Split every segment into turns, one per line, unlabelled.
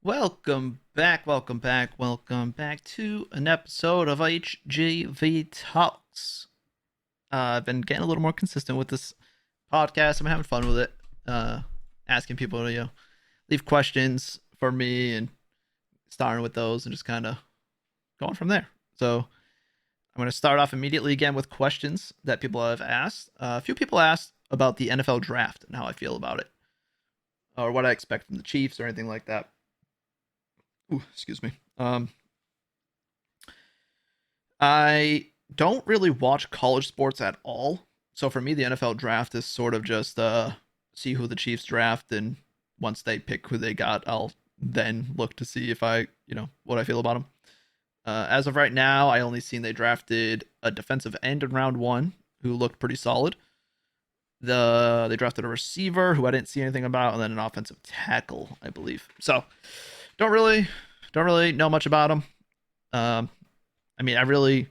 Welcome back to an episode of HGV Talks. I've been getting a little more consistent with this podcast. I'm having fun with it. Asking people to leave questions for me and starting with those and just kind of going from there. So I'm going to start off immediately again with questions that people have asked. A few people asked about the NFL draft and how I feel about it, or what I expect from the Chiefs or anything like that. Ooh, excuse me. I don't really watch college sports at all. So for me, the NFL draft is sort of just see who the Chiefs draft, and once they pick who they got, I'll then look to see if what I feel about them. As of right now, I only seen they drafted a defensive end in round one who looked pretty solid. They drafted a receiver who I didn't see anything about, and then an offensive tackle, I believe. So don't really know much about them. I really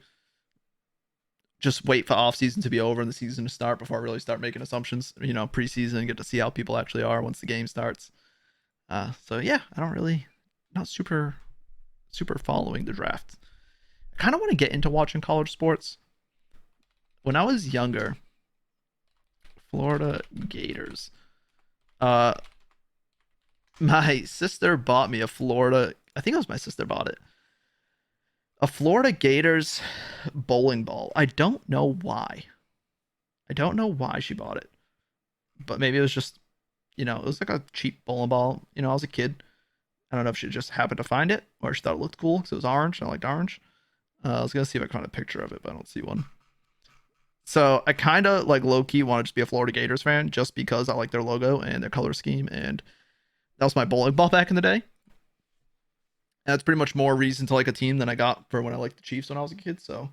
just wait for off season to be over and the season to start before I really start making assumptions. Preseason and get to see how people actually are once the game starts. So yeah, I don't really not super following the draft. I kind of want to get into watching college sports. When I was younger, Florida Gators. Uh, my sister bought me a Florida. I think it was my sister bought it. A Florida Gators bowling ball. I don't know why. I don't know why she bought it, but maybe it was just, it was like a cheap bowling ball. I was a kid. I don't know if she just happened to find it or she thought it looked cool because it was orange and I liked orange. I was gonna see if I could find a picture of it, but I don't see one. So I kind of like low key want to just be a Florida Gators fan just because I like their logo and their color scheme, and that was my bowling ball back in the day. And that's pretty much more reason to like a team than I got for when I liked the Chiefs when I was a kid. So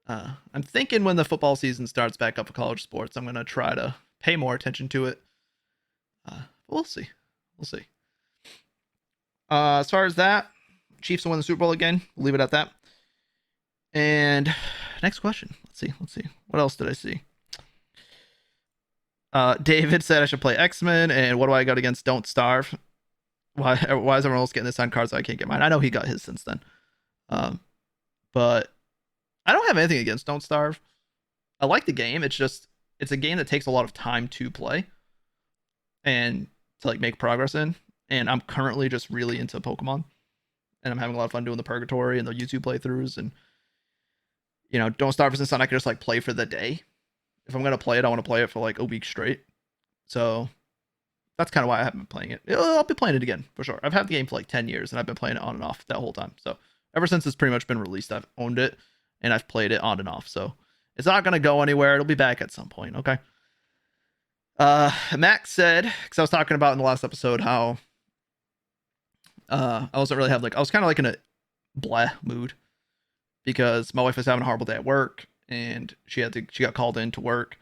I'm thinking when the football season starts back up for college sports, I'm gonna try to pay more attention to it. We'll see. We'll see. As far as that, Chiefs will win the Super Bowl again. We'll leave it at that. And next question. Let's see. What else did I see? David said I should play X-Men, and what do I got against Don't Starve? Why is everyone else getting this on cards so I can't get mine? I know he got his since then. Um, but I don't have anything against Don't Starve. I like the game. It's a game that takes a lot of time to play and to like make progress in. And I'm currently just really into Pokemon, and I'm having a lot of fun doing the Purgatory and the YouTube playthroughs. And Don't Starve is something I can just like play for the day. If I'm gonna play it, I want to play it for like a week straight. So that's kind of why I haven't been playing it. I'll be playing it again for sure. I've had the game for like 10 years and I've been playing it on and off that whole time. So ever since it's pretty much been released, I've owned it and I've played it on and off. So it's not gonna go anywhere. It'll be back at some point. Okay. Max said, because I was talking about in the last episode how I wasn't really I was kind of like in a blah mood because my wife was having a horrible day at work and she got called in to work,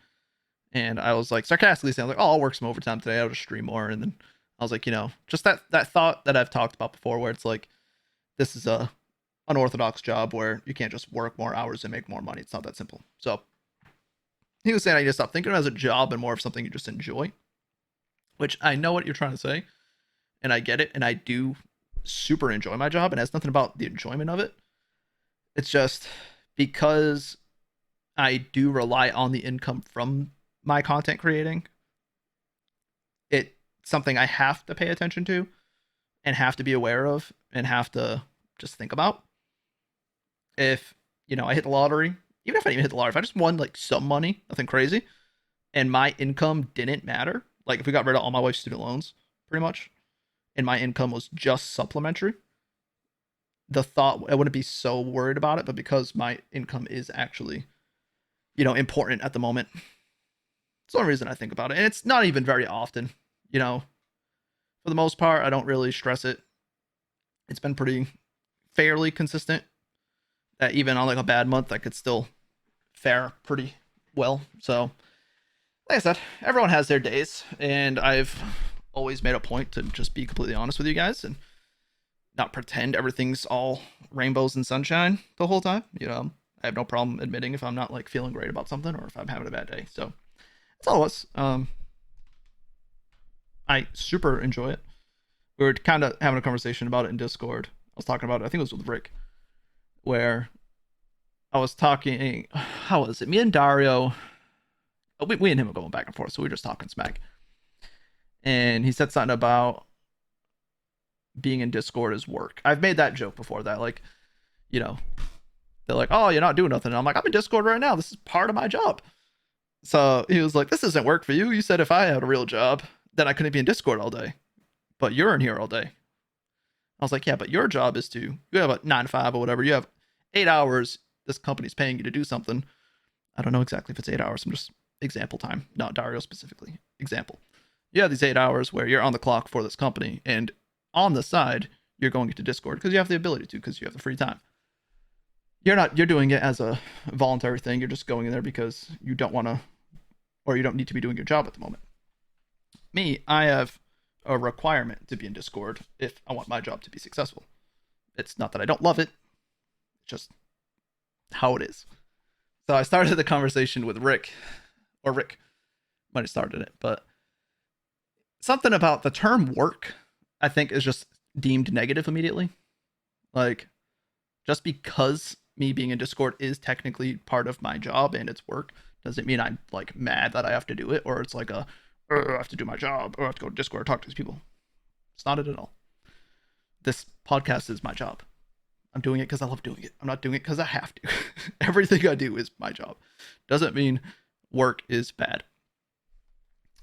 and I was like sarcastically saying like, oh, I'll work some overtime today, I'll just stream more. And then I was like, just that thought that I've talked about before where it's like this is a unorthodox job where you can't just work more hours and make more money. It's not that simple. So he was saying I need to stop thinking of it as a job and more of something you just enjoy, which I know what you're trying to say and I get it, and I do super enjoy my job, and it has nothing about the enjoyment of it. It's just because I do rely on the income from my content creating. It's something I have to pay attention to and have to be aware of and have to just think about. If, I hit the lottery, even if I didn't even hit the lottery, if I just won like some money, nothing crazy, and my income didn't matter, like if we got rid of all my wife's student loans, pretty much, and my income was just supplementary, the thought I wouldn't be so worried about it. But because my income is actually, important at the moment, it's the only reason I think about it. And it's not even very often, you know. For the most part, I don't really stress it. It's been pretty fairly consistent. That even on like a bad month, I could still fare pretty well. So, like I said, everyone has their days, and I've always made a point to just be completely honest with you guys and not pretend everything's all rainbows and sunshine the whole time. I have no problem admitting if I'm not like feeling great about something or if I'm having a bad day. So that's all it was. I super enjoy it. We were kind of having a conversation about it in Discord. I was talking about it. I think it was with Rick, where I was talking. How was it? Me and Dario. We and him were going back and forth, so we were just talking smack. And he said something about being in Discord is work. I've made that joke before. That like, you know, they're like, "Oh, you're not doing nothing." And I'm like, "I'm in Discord right now. This is part of my job." So he was like, "This isn't work for you. You said if I had a real job, then I couldn't be in Discord all day, but you're in here all day." I was like, "Yeah, but your job is to you have a 9 to 5 or whatever. You have 8 hours. This company's paying you to do something. I don't know exactly if it's 8 hours. I'm just example time, not Dario specifically. Example. You have these 8 hours where you're on the clock for this company, and on the side, you're going into Discord because you have the ability to, because you have the free time. You're doing it as a voluntary thing. You're just going in there because you don't want to, or you don't need to be doing your job at the moment. Me, I have a requirement to be in Discord if I want my job to be successful. It's not that I don't love it, it's just how it is. So I started the conversation with Rick, or Rick might have started it, but something about the term work, I think, is just deemed negative immediately. Like, just because me being in Discord is technically part of my job and it's work, doesn't mean I'm like mad that I have to do it, or it's like I have to do my job, or I have to go to Discord or talk to these people. It's not it at all. This podcast is my job. I'm doing it because I love doing it. I'm not doing it because I have to. Everything I do is my job. Doesn't mean work is bad.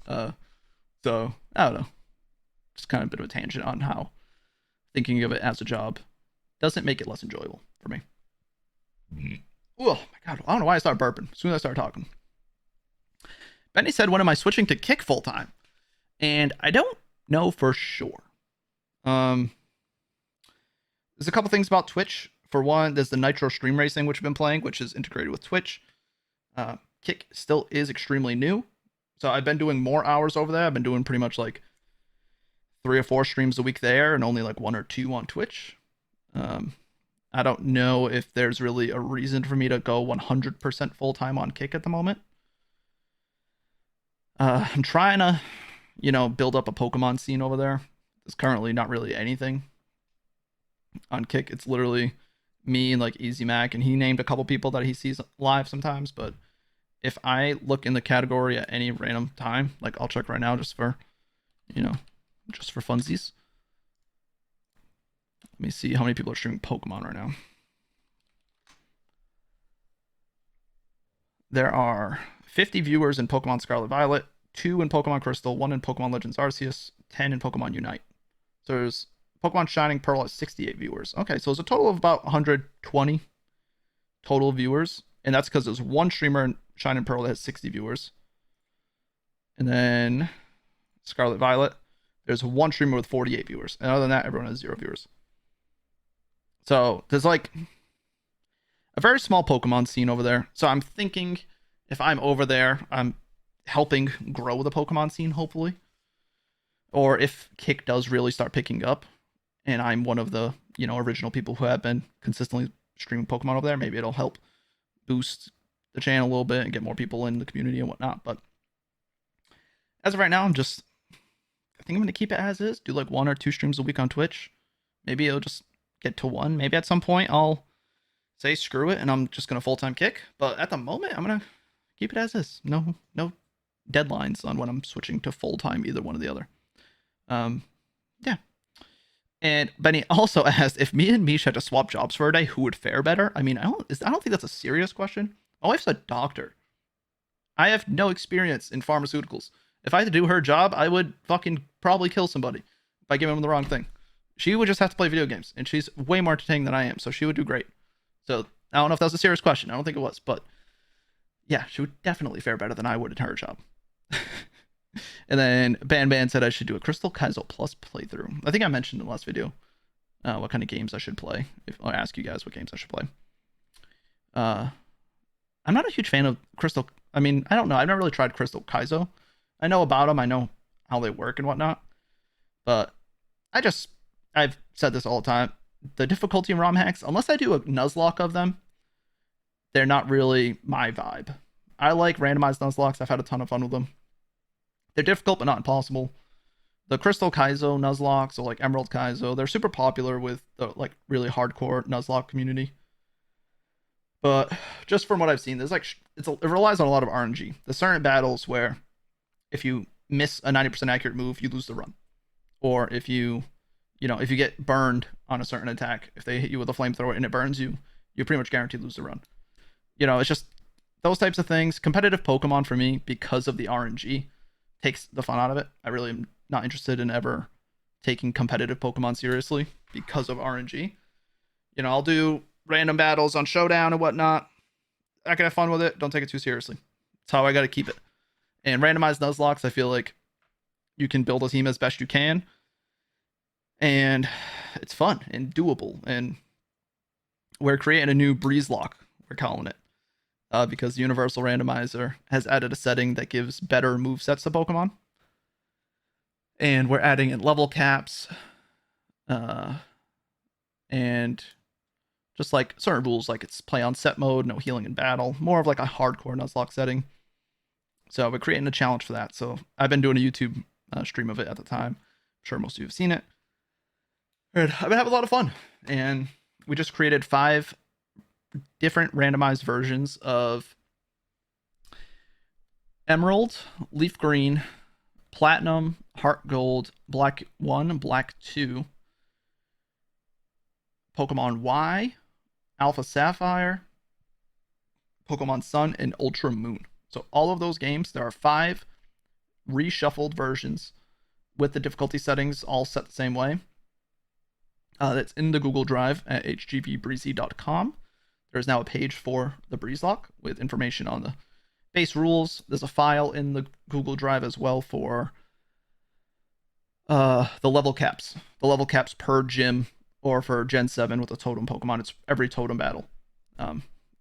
So I don't know. Just kind of a bit of a tangent on how thinking of it as a job doesn't make it less enjoyable for me. Oh my god, I don't know why I started burping as soon as I started talking. Benny said, when am I switching to kick full time? And I don't know for sure. There's a couple things about Twitch. For one, there's the Nitro Stream Racing, which I've been playing, which is integrated with Twitch. Kick still is extremely new. So I've been doing more hours over there. I've been doing pretty much like 3 or 4 streams a week there and only like 1 or 2 on Twitch. I don't know if there's really a reason for me to go 100% full-time on Kick at the moment. I'm trying to, build up a Pokemon scene over there. There's currently not really anything on Kick. It's literally me and like Easy Mac, and he named a couple people that he sees live sometimes. But if I look in the category at any random time, like I'll check right now just for funsies. Let me see how many people are streaming Pokemon right now. There are 50 viewers in Pokemon Scarlet Violet, 2 in Pokemon Crystal, 1 in Pokemon Legends Arceus, 10 in Pokemon Unite. So there's Pokemon Shining Pearl has 68 viewers. Okay, so it's a total of about 120 total viewers. And that's because there's one streamer in Shining Pearl that has 60 viewers. And then Scarlet Violet, there's one streamer with 48 viewers. And other than that, everyone has 0 viewers. So there's like a very small Pokemon scene over there. So I'm thinking if I'm over there, I'm helping grow the Pokemon scene, hopefully. Or if Kick does really start picking up, and I'm one of the, original people who have been consistently streaming Pokemon over there, maybe it'll help boost the channel a little bit and get more people in the community and whatnot. But as of right now, I think I'm going to keep it as is. Do like 1 or 2 streams a week on Twitch. Maybe it'll just get to 1. Maybe at some point I'll say screw it and I'm just going to full-time Kick. But at the moment, I'm going to keep it as is. No deadlines on when I'm switching to full-time, either one or the other. Yeah. And Benny also asked, if me and Mish had to swap jobs for a day, who would fare better? I mean, I don't think that's a serious question. My wife's a doctor. I have no experience in pharmaceuticals. If I had to do her job, I would fucking probably kill somebody by giving them the wrong thing. She would just have to play video games, and she's way more entertaining than I am, so she would do great. So I don't know if that was a serious question. I don't think it was, but yeah, she would definitely fare better than I would in her job. And then Ban said I should do a Crystal Kaizo Plus playthrough. I think I mentioned in the last video what kind of games I should play. If I ask you guys what games I should play. I'm not a huge fan of Crystal. I mean, I don't know. I've never really tried Crystal Kaizo. I know about them. I know how they work and whatnot. But I've said this all the time. The difficulty in ROM hacks, unless I do a Nuzlocke of them, they're not really my vibe. I like randomized Nuzlocks. I've had a ton of fun with them. They're difficult, but not impossible. the Crystal Kaizo Nuzlocke, so like Emerald Kaizo, they're super popular with the like really hardcore Nuzlocke community. But just from what I've seen, there's like it relies on a lot of RNG. There's certain battles where if you miss a 90% accurate move, you lose the run. Or if if you get burned on a certain attack, if they hit you with a flamethrower and it burns you, you pretty much guaranteed lose the run. It's just those types of things. Competitive Pokemon for me, because of the RNG, takes the fun out of it. I really am not interested in ever taking competitive Pokemon seriously because of RNG. I'll do random battles on Showdown and whatnot. I can have fun with it. Don't take it too seriously. That's how I got to keep it. And randomized Nuzlocks, I feel like you can build a team as best you can. And it's fun and doable. And we're creating a new Breeze Lock, we're calling it. Because the Universal Randomizer has added a setting that gives better movesets to Pokemon. And we're adding in level caps. And just like certain rules, like it's play on set mode, no healing in battle, more of like a hardcore Nuzlocke setting. So we're creating a challenge for that. So I've been doing a YouTube stream of it at the time. I'm sure most of you have seen it. And I've been having a lot of fun. And we just created 5 different randomized versions of Emerald, Leaf Green, Platinum, Heart Gold, Black 1, Black 2, Pokemon Y, Alpha Sapphire, Pokemon Sun, and Ultra Moon. So all of those games, there are 5 reshuffled versions with the difficulty settings all set the same way. That's in the Google Drive at hgvbreezy.com. There's now a page for the Breeze Lock with information on the base rules. There's a file in the Google Drive as well for the level caps. The level caps per gym or for Gen 7 with a totem Pokemon. It's every totem battle.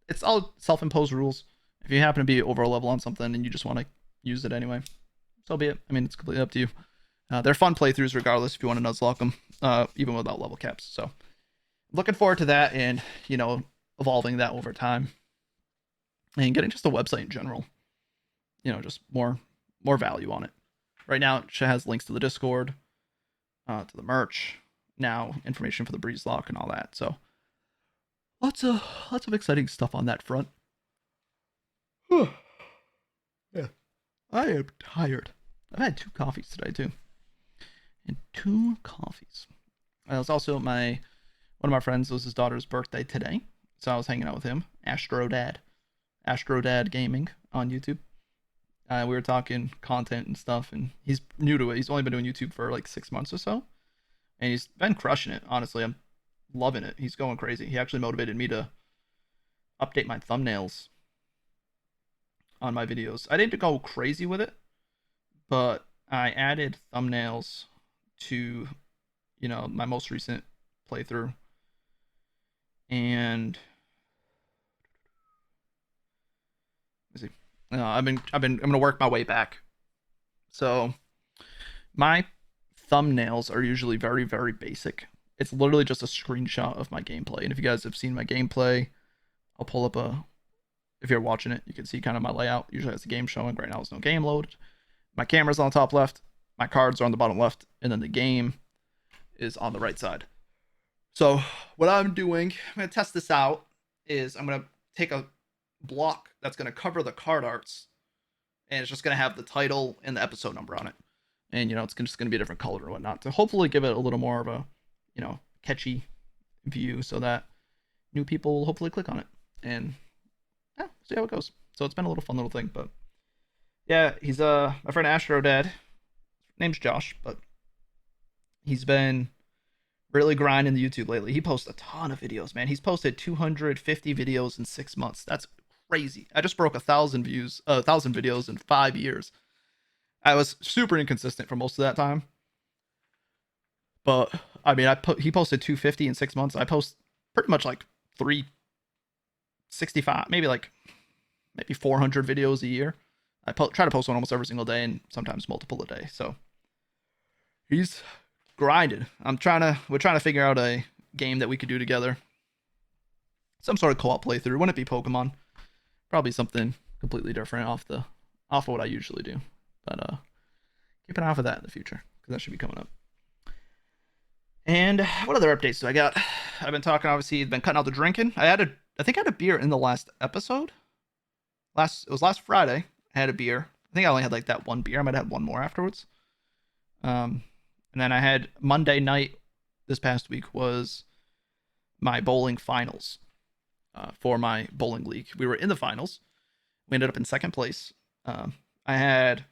It's all self-imposed rules. If you happen to be over a level on something and you just want to use it anyway, so be it. I mean, it's completely up to you. They're fun playthroughs regardless if you want to Nuzlocke them, even without level caps. So looking forward to that and, evolving that over time and getting just a website in general, just more value on it. Right now it has links to the Discord, to the merch, now information for the Breeze Lock and all that. So lots of exciting stuff on that front. Yeah, I am tired. I've had 2 coffees today too, and 2 coffees. It was also one of my friends, was his daughter's birthday today, so I was hanging out with him. Astro Dad Gaming on YouTube. We were talking content and stuff, and he's new to it. He's only been doing YouTube for like 6 months or so, and he's been crushing it. Honestly, I'm loving it. He's going crazy. He actually motivated me to update my thumbnails on my videos. I didn't go crazy with it, but I added thumbnails to, my most recent playthrough, and let's see. I'm gonna work my way back. So my thumbnails are usually very, very basic. It's literally just a screenshot of my gameplay. And if you guys have seen my gameplay, I'll pull up if you're watching it, you can see kind of my layout. Usually has the game showing. Right now there's no game loaded. My camera's on the top left, my cards are on the bottom left, and then the game is on the right side. So what I'm doing, I'm gonna test this out, is I'm gonna take a block that's gonna cover the card arts, and it's just gonna have the title and the episode number on it. And it's just gonna be a different color and whatnot to hopefully give it a little more of a, catchy view so that new people will hopefully click on it. And yeah, see how it goes. So it's been a little fun little thing, but yeah, he's my friend Astro Dad. Name's Josh, but he's been really grinding the YouTube lately. He posts a ton of videos, man. He's posted 250 videos in 6 months. That's crazy. I just broke 1,000 videos in 5 years. I was super inconsistent for most of that time, but I mean, he posted 250 in 6 months. I post pretty much like 365, maybe 400 videos a year. I try to post one almost every single day, and sometimes multiple a day. So he's grinded. We're trying to figure out a game that we could do together. Some sort of co-op playthrough. Wouldn't it be Pokemon? Probably something completely different off of what I usually do. But keep an eye out for that in the future. because that should be coming up. And what other updates do I got? I've been talking, obviously, been cutting out the drinking. I think I had a beer in the last episode. It was last Friday. I had a beer. I think I only had like that one beer. I might have had one more afterwards. And then I had Monday night this past week was my bowling finals for my bowling league. We were in the finals. We ended up in second place. I had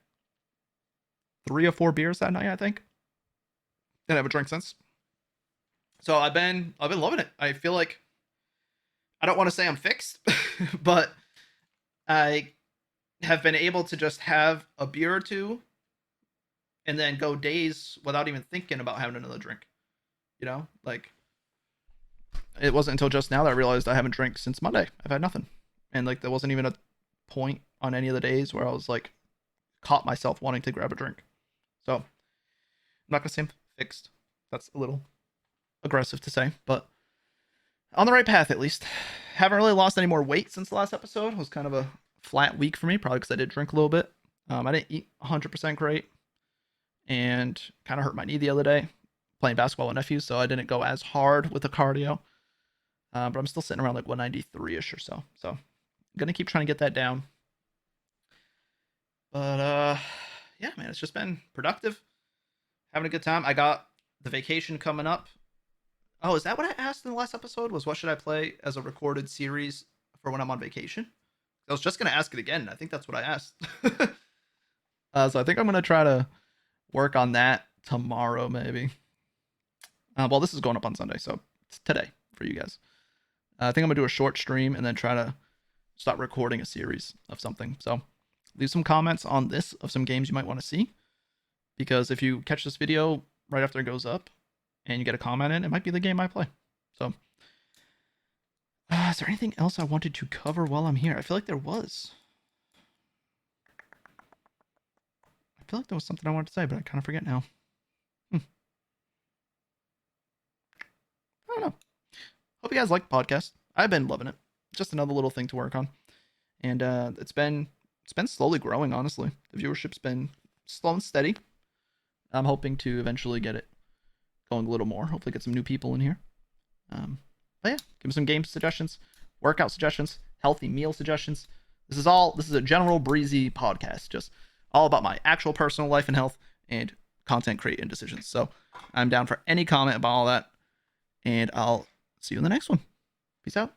3 or 4 beers that night, I think. Didn't have a drink since. So I've been loving it. I feel like I don't want to say I'm fixed, but I have been able to just have a beer or two and then go days without even thinking about having another drink. You know, like it wasn't until just now that I realized I haven't drank since Monday. I've had nothing. And like there wasn't even a point on any of the days where I was like caught myself wanting to grab a drink. So I'm not gonna say I'm fixed. That's a little aggressive to say, but on the right path at least. Haven't really lost any more weight since the last episode. It was kind of a flat week for me, probably because I did drink a little bit. I didn't eat 100% great, and kind of hurt my knee the other day playing basketball with nephews, so I didn't go as hard with the cardio. But I'm still sitting around like 193-ish or so. So I'm gonna keep trying to get that down. But yeah, man, it's just been productive, having a good time. I got the vacation coming up. Oh, is that what I asked in the last episode? Was what should I play as a recorded series for when I'm on vacation? I was just gonna ask it again. I think that's what I asked. So I think I'm gonna try to work on that tomorrow, maybe. Well, this is going up on Sunday, so it's today for you guys. I think I'm gonna do a short stream and then try to start recording a series of something. So leave some comments on this of some games you might want to see, because if you catch this video right after it goes up and you get a comment in, it might be the game I play. So is there anything else I wanted to cover while I'm here? I feel like there was. I feel like there was something I wanted to say, but I kind of forget now. I don't know. Hope you guys like the podcast. I've been loving it. Just another little thing to work on. And it's been slowly growing, honestly. The viewership's been slow and steady. I'm hoping to eventually get it going a little more. Hopefully get some new people in here. But yeah, give me some game suggestions, workout suggestions, healthy meal suggestions. This is a general breezy podcast, just all about my actual personal life and health and content creating decisions. So I'm down for any comment about all that, and I'll see you in the next one. Peace out.